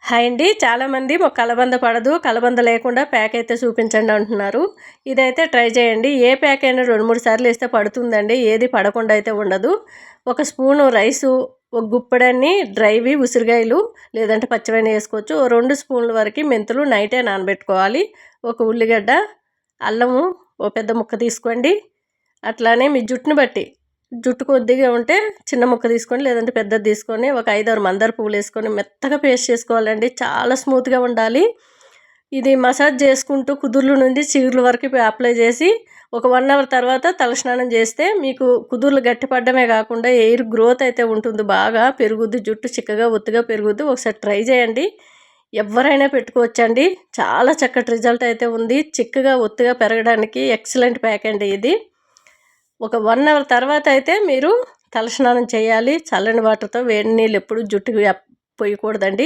Hi అండి. చాలామంది మాకు కలబంద పడదు, కలబంద లేకుండా ప్యాక్ అయితే చూపించండి అంటున్నారు. ఇదైతే ట్రై చేయండి. ఏ ప్యాక్ అయినా 2-3 సార్లు వేస్తే పడుతుందండి. ఏది పడకుండా అయితే ఉండదు. ఒక స్పూను రైసు, ఒక గుప్పెడన్ని డ్రైవి ఉసిరికాయలు లేదంటే పచ్చివైన వేసుకోవచ్చు. 2 స్పూన్ల వరకు మెంతులు నైటే నానబెట్టుకోవాలి. ఒక ఉల్లిగడ్డ, అల్లము ఓ పెద్ద ముక్క తీసుకోండి. అట్లానే మీ జుట్టును బట్టి, జుట్టు కొద్దిగా ఉంటే చిన్న ముక్క తీసుకొని లేదంటే పెద్దది తీసుకొని ఒక 5-6 మందార పువ్వులు వేసుకొని మెత్తగా పేస్ట్ చేసుకోవాలండి. చాలా స్మూత్గా ఉండాలి. ఇది మసాజ్ చేసుకుంటూ కుదుర్ల నుండి చీరల వరకు అప్లై చేసి ఒక 1 అవర్ తర్వాత తలస్నానం చేస్తే మీకు కుదుర్లు గట్టిపడమే కాకుండా ఎయిర్ గ్రోత్ అయితే ఉంటుంది. బాగా పెరుగుద్ది, జుట్టు చిక్కగా ఒత్తుగా పెరుగుద్ది. ఒకసారి ట్రై చేయండి. ఎవరైనా పెట్టుకోవచ్చండి. చాలా చక్కటి రిజల్ట్ అయితే ఉంది. చిక్కగా ఒత్తుగా పెరగడానికి ఎక్సలెంట్ ప్యాక్ అండి ఇది. ఒక 1 అవర్ తర్వాత అయితే మీరు తలస్నానం చేయాలి. చల్లని వాటర్తో, వేడి నీళ్ళు ఎప్పుడు జుట్టుకి పోయకూడదండి.